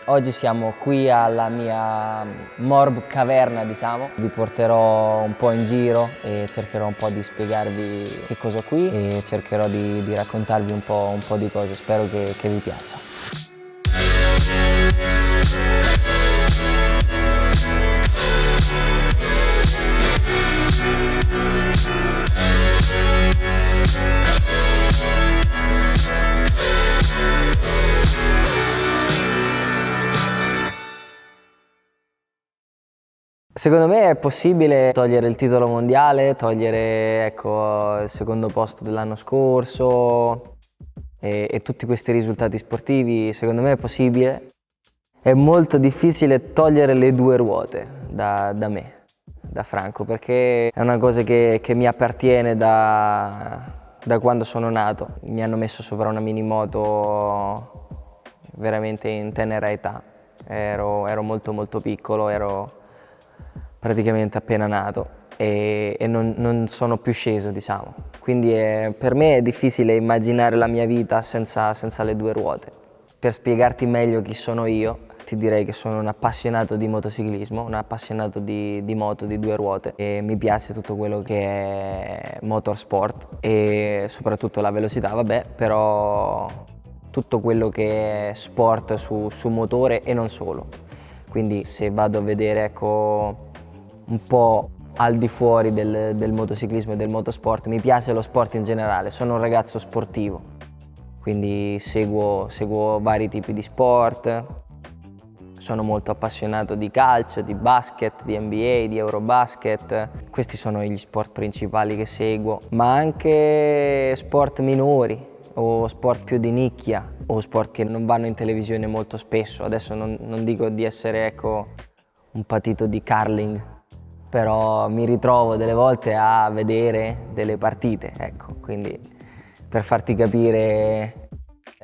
Oggi siamo qui alla mia Morb caverna, diciamo. Vi porterò un po' in giro e cercherò un po' di spiegarvi che cosa ho qui e cercherò di raccontarvi un po' di cose. Spero che vi piaccia. Secondo me è possibile togliere il titolo mondiale, togliere il secondo posto dell'anno scorso e tutti questi risultati sportivi, secondo me è possibile. È molto difficile togliere le due ruote da me, da Franco, perché è una cosa che mi appartiene da quando sono nato. Mi hanno messo sopra una minimoto veramente in tenera età. Ero molto piccolo, ero praticamente appena nato e non sono più sceso, diciamo. Quindi per me è difficile immaginare la mia vita senza le due ruote. Per spiegarti meglio chi sono io, ti direi che sono un appassionato di motociclismo, un appassionato di moto di due ruote e mi piace tutto quello che è motorsport e soprattutto la velocità, vabbè, però tutto quello che è sport su motore e non solo. Quindi se vado a vedere un po' al di fuori del motociclismo e del motorsport, mi piace lo sport in generale, sono un ragazzo sportivo, quindi seguo vari tipi di sport, sono molto appassionato di calcio, di basket, di NBA, di Eurobasket, questi sono gli sport principali che seguo, ma anche sport minori o sport più di nicchia o sport che non vanno in televisione molto spesso. Adesso non dico di essere un patito di curling, però mi ritrovo delle volte a vedere delle partite, quindi per farti capire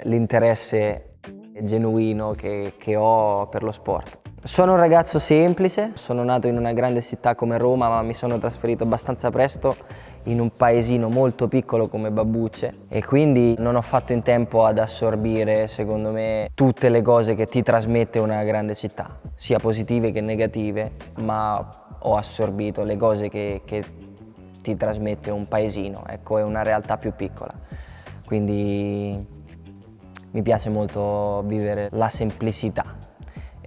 l'interesse genuino che ho per lo sport. Sono un ragazzo semplice, sono nato in una grande città come Roma, ma mi sono trasferito abbastanza presto in un paesino molto piccolo come Babbucce e quindi non ho fatto in tempo ad assorbire, secondo me, tutte le cose che ti trasmette una grande città, sia positive che negative, ma ho assorbito le cose che ti trasmette un paesino, è una realtà più piccola. Quindi mi piace molto vivere la semplicità.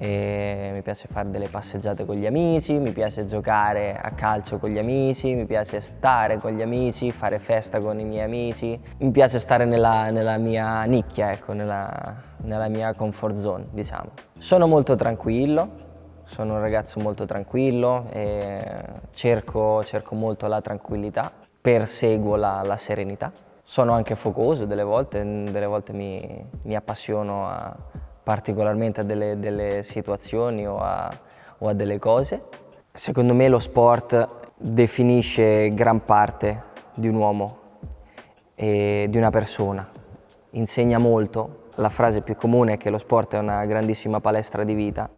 Mi piace fare delle passeggiate con gli amici, mi piace giocare a calcio con gli amici, mi piace stare con gli amici, fare festa con i miei amici, mi piace stare nella mia nicchia, nella mia comfort zone, diciamo. Sono molto tranquillo, sono un ragazzo molto tranquillo e cerco molto la tranquillità, perseguo la serenità. Sono anche focoso delle volte mi appassiono particolarmente a delle situazioni o a delle cose. Secondo me lo sport definisce gran parte di un uomo e di una persona, insegna molto. La frase più comune è che lo sport è una grandissima palestra di vita.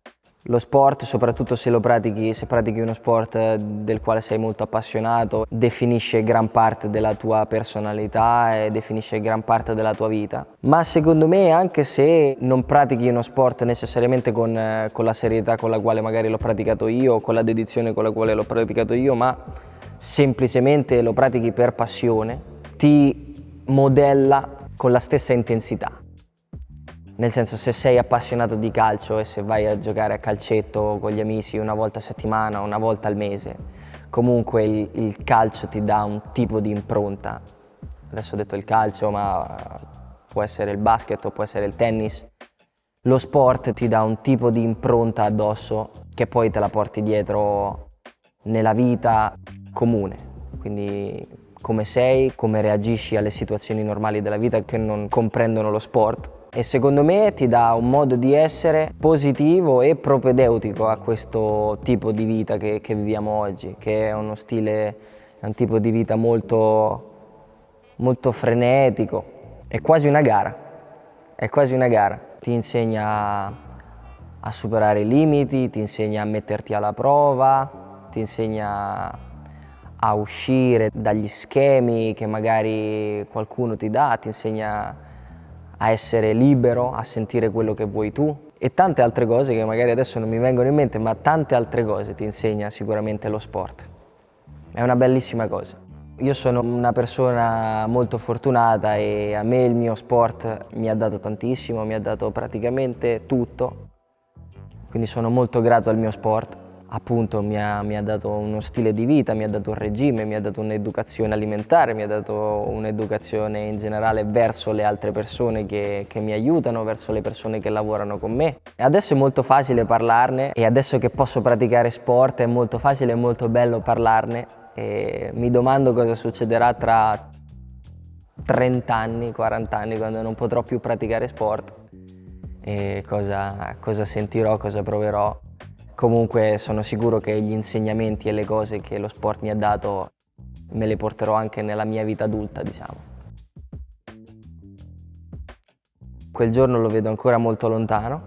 Lo sport, soprattutto se pratichi uno sport del quale sei molto appassionato, definisce gran parte della tua personalità e definisce gran parte della tua vita. Ma secondo me, anche se non pratichi uno sport necessariamente con la serietà con la quale magari l'ho praticato io, con la dedizione con la quale l'ho praticato io, ma semplicemente lo pratichi per passione, ti modella con la stessa intensità. Nel senso, se sei appassionato di calcio e se vai a giocare a calcetto con gli amici una volta a settimana, una volta al mese, comunque il calcio ti dà un tipo di impronta. Adesso ho detto il calcio, ma può essere il basket o può essere il tennis. Lo sport ti dà un tipo di impronta addosso che poi te la porti dietro nella vita comune. Quindi come sei, come reagisci alle situazioni normali della vita che non comprendono lo sport. E secondo me ti dà un modo di essere positivo e propedeutico a questo tipo di vita che viviamo oggi, che è un tipo di vita molto frenetico, è quasi una gara, ti insegna a superare i limiti, ti insegna a metterti alla prova, ti insegna a uscire dagli schemi che magari qualcuno ti dà, ti insegna a essere libero, a sentire quello che vuoi tu e tante altre cose che magari adesso non mi vengono in mente, ma tante altre cose ti insegna sicuramente lo sport. È una bellissima cosa. Io sono una persona molto fortunata e a me il mio sport mi ha dato tantissimo, mi ha dato praticamente tutto, quindi sono molto grato al mio sport. Appunto mi ha dato uno stile di vita, mi ha dato un regime, mi ha dato un'educazione alimentare, mi ha dato un'educazione in generale verso le altre persone che mi aiutano, verso le persone che lavorano con me. E adesso è molto facile parlarne e adesso che posso praticare sport è molto facile e molto bello parlarne e mi domando cosa succederà tra 30 anni, 40 anni quando non potrò più praticare sport e cosa sentirò, cosa proverò. Comunque sono sicuro che gli insegnamenti e le cose che lo sport mi ha dato me le porterò anche nella mia vita adulta, diciamo. Quel giorno lo vedo ancora molto lontano,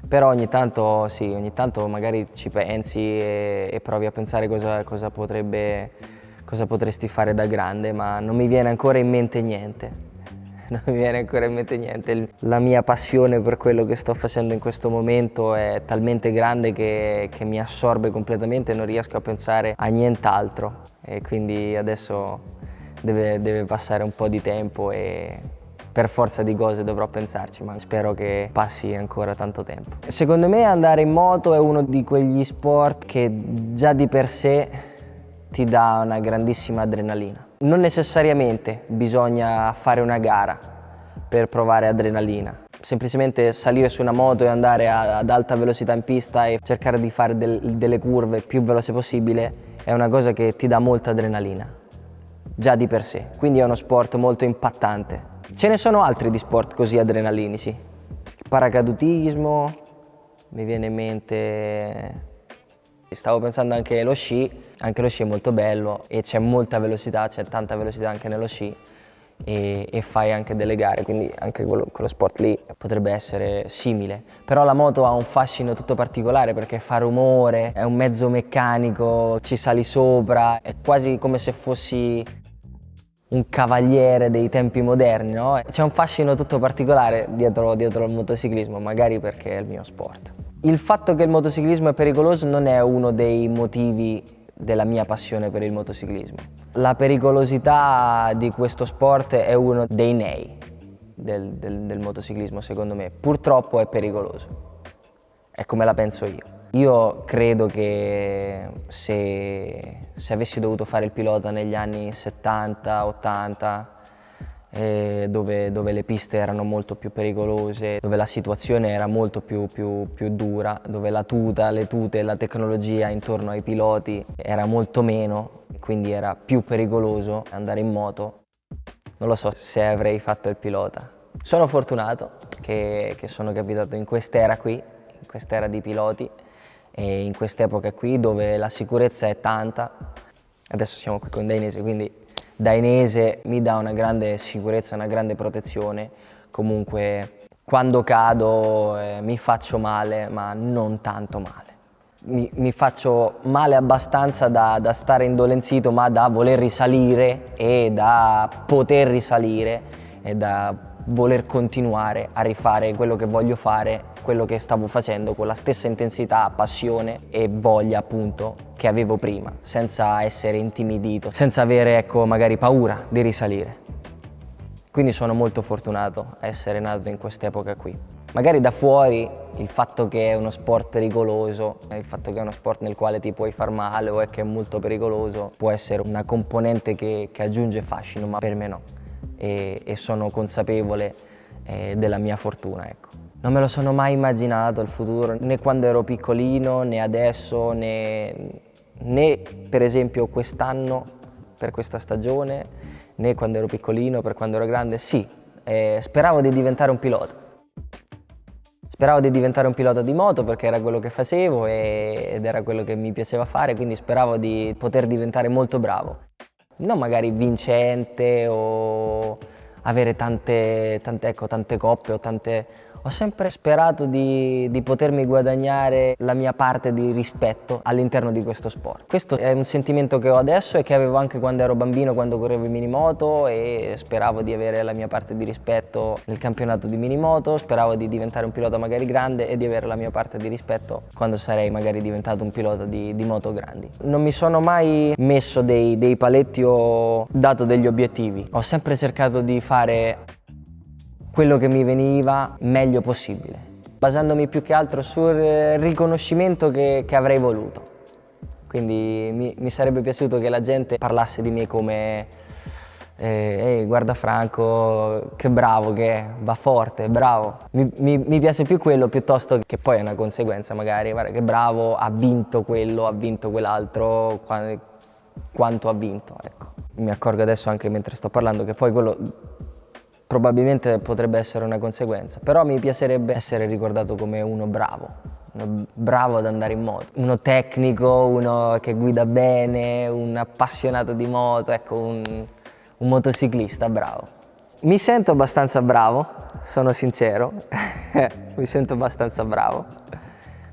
però ogni tanto sì, ogni tanto magari ci pensi e provi a pensare cosa potresti fare da grande, ma non mi viene ancora in mente niente. Non mi viene ancora in mente niente. La mia passione per quello che sto facendo in questo momento è talmente grande che mi assorbe completamente e non riesco a pensare a nient'altro. E quindi adesso deve passare un po' di tempo e per forza di cose dovrò pensarci, ma spero che passi ancora tanto tempo. Secondo me andare in moto è uno di quegli sport che già di per sé ti dà una grandissima adrenalina. Non necessariamente bisogna fare una gara per provare adrenalina. Semplicemente salire su una moto e andare ad alta velocità in pista e cercare di fare delle curve più veloce possibile è una cosa che ti dà molta adrenalina, già di per sé. Quindi è uno sport molto impattante. Ce ne sono altri di sport così adrenalinici. Il paracadutismo, mi viene in mente. Stavo pensando anche allo sci è molto bello e c'è molta velocità, c'è tanta velocità anche nello sci e fai anche delle gare, quindi anche quello sport lì potrebbe essere simile. Però la moto ha un fascino tutto particolare perché fa rumore, è un mezzo meccanico, ci sali sopra, è quasi come se fossi un cavaliere dei tempi moderni, no? C'è un fascino tutto particolare dietro al motociclismo, magari perché è il mio sport. Il fatto che il motociclismo è pericoloso non è uno dei motivi della mia passione per il motociclismo. La pericolosità di questo sport è uno dei nei del motociclismo, secondo me. Purtroppo è pericoloso, è come la penso io. Io credo che se avessi dovuto fare il pilota negli anni 70, 80, dove le piste erano molto più pericolose, dove la situazione era molto più dura, dove le tute e la tecnologia intorno ai piloti era molto meno, quindi era più pericoloso andare in moto. Non lo so se avrei fatto il pilota. Sono fortunato che sono capitato in quest'era qui, in quest'era di piloti e in quest'epoca qui dove la sicurezza è tanta. Adesso siamo qui con Dainese, quindi Dainese mi dà una grande sicurezza, una grande protezione. Comunque quando cado mi faccio male, ma non tanto male. Mi faccio male abbastanza da stare indolenzito, ma da voler risalire e da poter risalire e da voler continuare a rifare quello che voglio fare, quello che stavo facendo con la stessa intensità, passione e voglia appunto che avevo prima, senza essere intimidito, senza avere magari paura di risalire. Quindi sono molto fortunato a essere nato in quest'epoca qui. Magari da fuori il fatto che è uno sport pericoloso, il fatto che è uno sport nel quale ti puoi far male o che è molto pericoloso può essere una componente che aggiunge fascino, ma per me no. E sono consapevole della mia fortuna, ecco. Non me lo sono mai immaginato il futuro, né quando ero piccolino, né adesso, né per esempio quest'anno, per questa stagione, né quando ero piccolino, per quando ero grande. Sì, speravo di diventare un pilota. Speravo di diventare un pilota di moto perché era quello che facevo ed era quello che mi piaceva fare, quindi speravo di poter diventare molto bravo. Non magari vincente o avere tante coppe o Ho sempre sperato di potermi guadagnare la mia parte di rispetto all'interno di questo sport. Questo è un sentimento che ho adesso e che avevo anche quando ero bambino, quando correvo in minimoto, e speravo di avere la mia parte di rispetto nel campionato di minimoto, speravo di diventare un pilota magari grande e di avere la mia parte di rispetto quando sarei magari diventato un pilota di moto grandi. Non mi sono mai messo dei paletti o dato degli obiettivi. Ho sempre cercato di fare quello che mi veniva meglio possibile, basandomi più che altro sul riconoscimento che avrei voluto. Quindi mi sarebbe piaciuto che la gente parlasse di me come guarda Franco, che bravo che è, va forte, bravo. Mi piace più quello piuttosto che poi è una conseguenza magari, guarda che bravo, ha vinto quello, ha vinto quell'altro, quanto ha vinto, ecco. Mi accorgo adesso anche mentre sto parlando che poi quello probabilmente potrebbe essere una conseguenza, però mi piacerebbe essere ricordato come uno bravo ad andare in moto, uno tecnico, uno che guida bene, un appassionato di moto, ecco, un motociclista bravo. Mi sento abbastanza bravo, sono sincero, mi sento abbastanza bravo,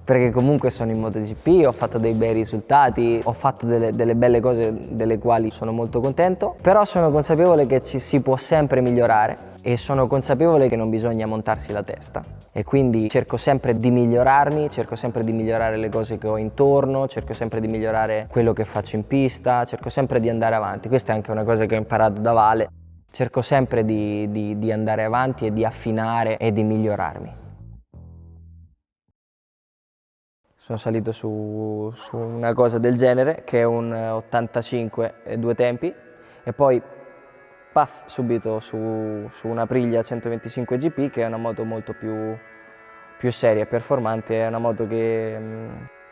perché comunque sono in MotoGP, ho fatto dei bei risultati, ho fatto delle belle cose delle quali sono molto contento, però sono consapevole che ci si può sempre migliorare e sono consapevole che non bisogna montarsi la testa e quindi cerco sempre di migliorarmi, cerco sempre di migliorare le cose che ho intorno, cerco sempre di migliorare quello che faccio in pista, cerco sempre di andare avanti. Questa è anche una cosa che ho imparato da Vale, cerco sempre di andare avanti e di affinare e di migliorarmi. Sono salito su una cosa del genere, che è un 85 e due tempi, e poi paf, subito su una Aprilia 125 GP, che è una moto molto più seria e performante, è una moto che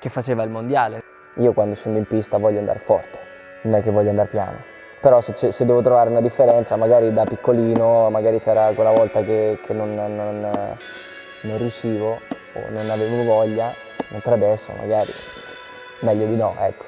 faceva il mondiale. Io quando scendo in pista voglio andare forte, non è che voglio andare piano. Però se devo trovare una differenza, magari da piccolino, magari c'era quella volta che non riuscivo o non avevo voglia, mentre adesso magari meglio di no, ecco.